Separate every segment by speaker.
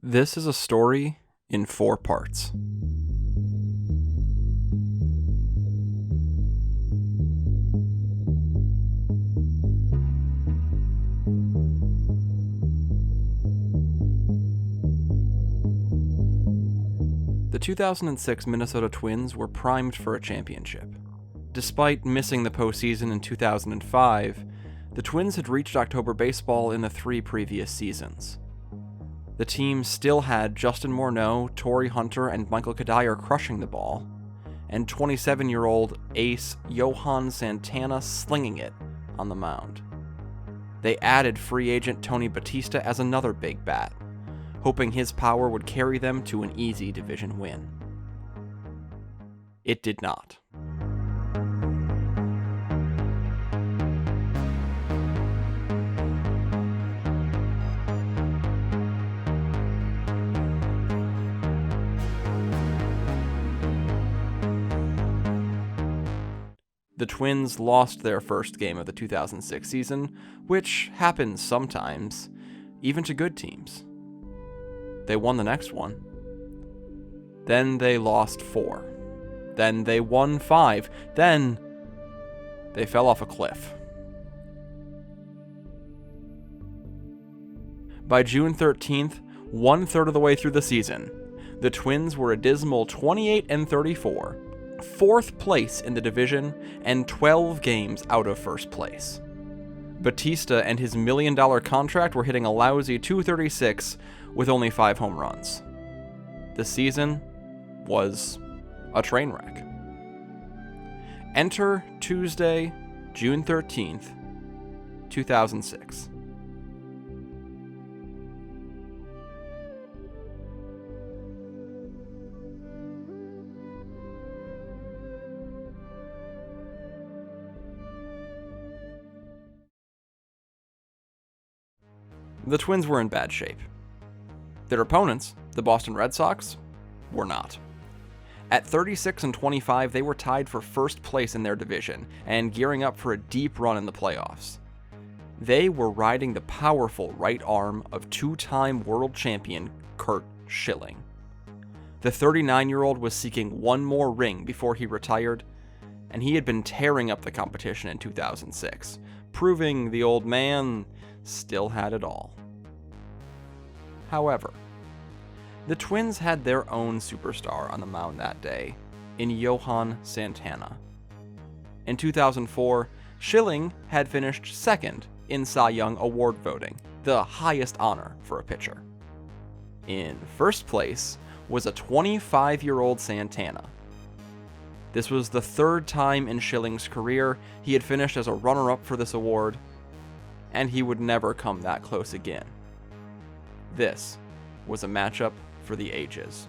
Speaker 1: This is a story in 4 parts. The 2006 Minnesota Twins were primed for a championship. Despite missing the postseason in 2005, the Twins had reached October baseball in the 3 previous seasons. The team still had Justin Morneau, Torrey Hunter, and Michael Kadire crushing the ball, and 27-year-old ace Johan Santana slinging it on the mound. They added free agent Tony Batista as another big bat, hoping his power would carry them to an easy division win. It did not. The Twins lost their first game of the 2006 season, which happens sometimes, even to good teams. They won the next one. Then they lost 4. Then they won 5. Then they fell off a cliff. By June 13th, 1/3 of the way through the season, the Twins were a dismal 28-34, 4th place in the division, and 12 games out of first place. Batista and his $1 million contract were hitting a lousy .236 with only 5 home runs. The season was a train wreck. Enter Tuesday, June 13th, 2006. The Twins were in bad shape. Their opponents, the Boston Red Sox, were not. At 36-25, they were tied for first place in their division and gearing up for a deep run in the playoffs. They were riding the powerful right arm of 2-time world champion Curt Schilling. The 39-year-old was seeking one more ring before he retired, and he had been tearing up the competition in 2006, proving the old man still had it all. However, the Twins had their own superstar on the mound that day, in Johan Santana. In 2004, Schilling had finished second in Cy Young Award voting, the highest honor for a pitcher. In first place was a 25-year-old Santana. This was the 3rd time in Schilling's career he had finished as a runner-up for this award, and he would never come that close again. This was a matchup for the ages.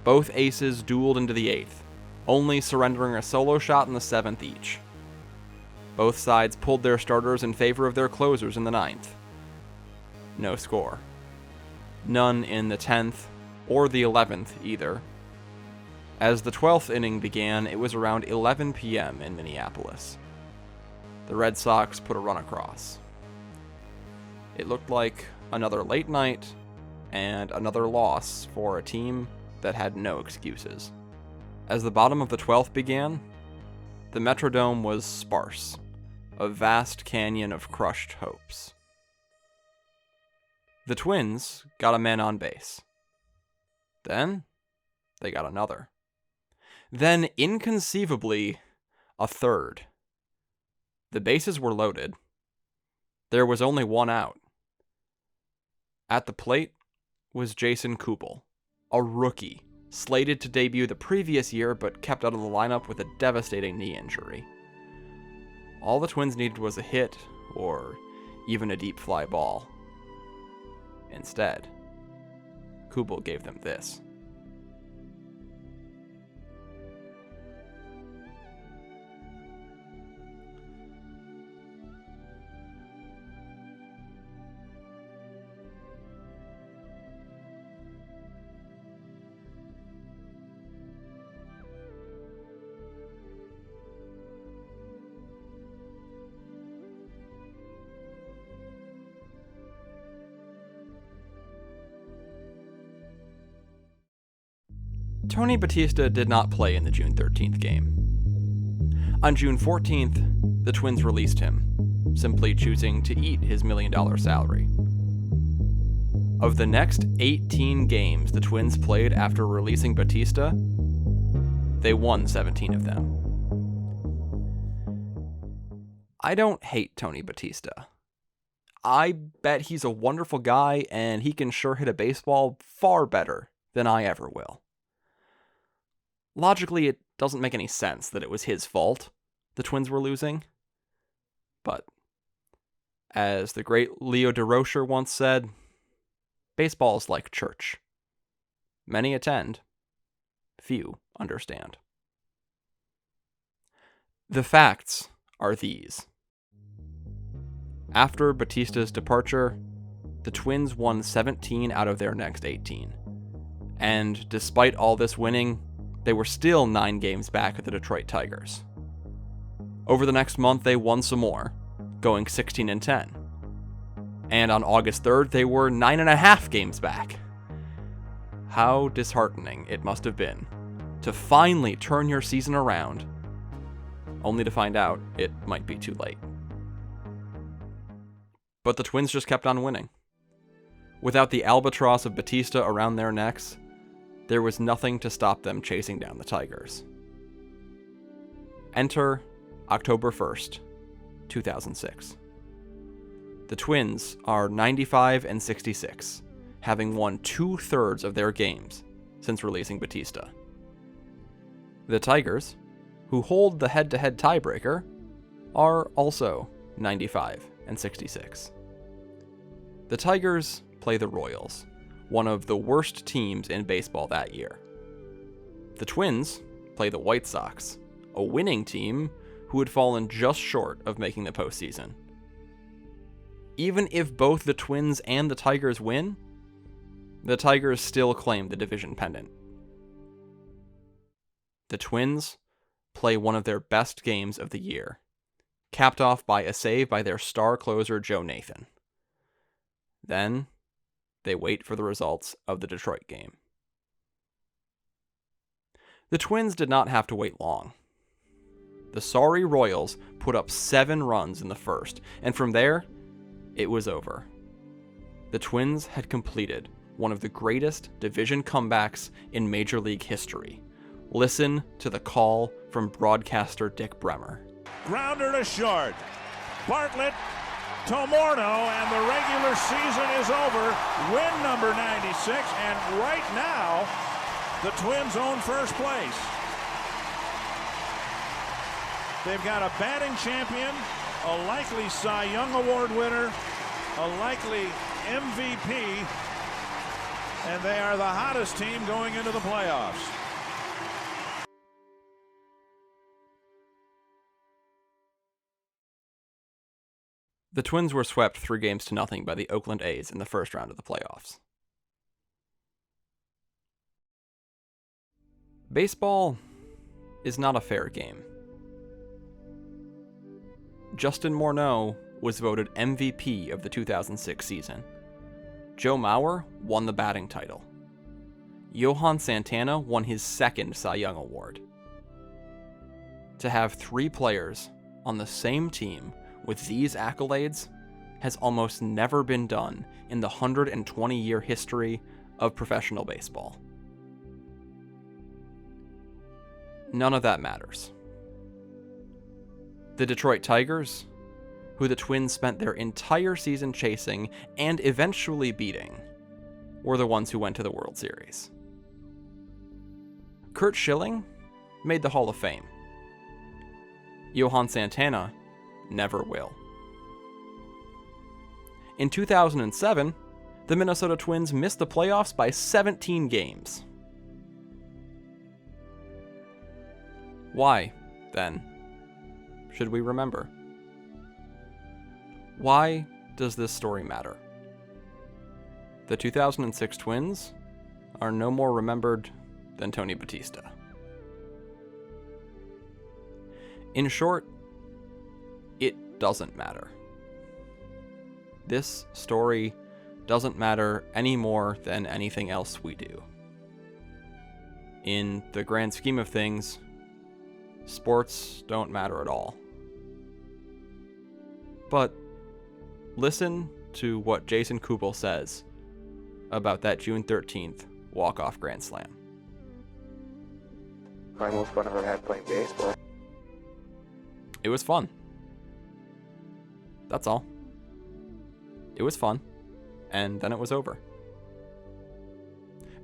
Speaker 1: Both aces dueled into the 8th, only surrendering a solo shot in the 7th each. Both sides pulled their starters in favor of their closers in the 9th. No score. None in the 10th or the 11th either. As the 12th inning began, it was around 11 p.m. in Minneapolis. The Red Sox put a run across. It looked like another late night and another loss for a team that had no excuses. As the bottom of the 12th began, the Metrodome was sparse, a vast canyon of crushed hopes. The Twins got a man on base. Then they got another. Then, inconceivably, a third. The bases were loaded. There was only one out. At the plate was Jason Kubel, a rookie, slated to debut the previous year but kept out of the lineup with a devastating knee injury. All the Twins needed was a hit, or even a deep fly ball. Instead, Kubel gave them this. Tony Batista did not play in the June 13th game. On June 14th, the Twins released him, simply choosing to eat his $1 million salary. Of the next 18 games the Twins played after releasing Batista, they won 17 of them. I don't hate Tony Batista. I bet he's a wonderful guy and he can sure hit a baseball far better than I ever will. Logically, it doesn't make any sense that it was his fault the Twins were losing. But, as the great Leo DeRocher once said, baseball is like church. Many attend, few understand. The facts are these. After Batista's departure, the Twins won 17 out of their next 18. And despite all this winning, they were still 9 games back of the Detroit Tigers. Over the next month, they won some more, going 16-10. And on August 3rd, they were 9.5 games back. How disheartening it must have been to finally turn your season around, only to find out it might be too late. But the Twins just kept on winning. Without the albatross of Batista around their necks, there was nothing to stop them chasing down the Tigers. Enter October 1st, 2006. The Twins are 95-66, having won 2/3 of their games since releasing Batista. The Tigers, who hold the head-to-head tiebreaker, are also 95-66. The Tigers play the Royals, one of the worst teams in baseball that year. The Twins play the White Sox, a winning team who had fallen just short of making the postseason. Even if both the Twins and the Tigers win, the Tigers still claim the division pennant. The Twins play one of their best games of the year, capped off by a save by their star closer Joe Nathan. Then, they wait for the results of the Detroit game. The Twins did not have to wait long. The sorry Royals put up 7 runs in the first, and from there, it was over. The Twins had completed one of the greatest division comebacks in Major League history. Listen to the call from broadcaster Dick Bremer.
Speaker 2: Grounder to short. Bartlett to Morneau, and the regular season is over. Win number 96, and right now, the Twins own first place. They've got a batting champion, a likely Cy Young Award winner, a likely MVP, and they are the hottest team going into the playoffs.
Speaker 1: The Twins were swept 3-0 by the Oakland A's in the first round of the playoffs. Baseball is not a fair game. Justin Morneau was voted MVP of the 2006 season. Joe Mauer won the batting title. Johan Santana won his second Cy Young Award. To have 3 players on the same team with these accolades has almost never been done in the 120-year history of professional baseball. None of that matters. The Detroit Tigers, who the Twins spent their entire season chasing and eventually beating, were the ones who went to the World Series. Curt Schilling made the Hall of Fame. Johan Santana never will. In 2007, the Minnesota Twins missed the playoffs by 17 games. Why, then, should we remember? Why does this story matter? The 2006 Twins are no more remembered than Tony Batista. In short, it doesn't matter. This story doesn't matter any more than anything else we do. in the grand scheme of things, sports don't matter at all. But listen to what Jason Kubel says about that June 13th walk-off grand slam.
Speaker 3: My most fun I've ever had playing baseball.
Speaker 1: It was fun. That's all. It was fun. And then it was over.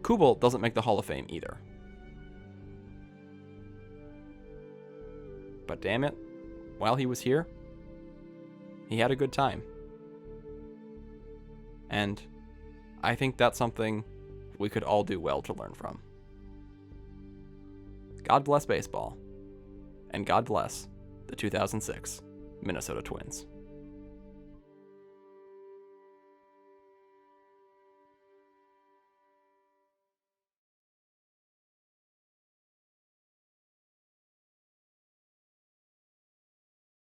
Speaker 1: Kubel doesn't make the Hall of Fame either. But damn it, while he was here, he had a good time. And I think that's something we could all do well to learn from. God bless baseball. And God bless the 2006 Minnesota Twins.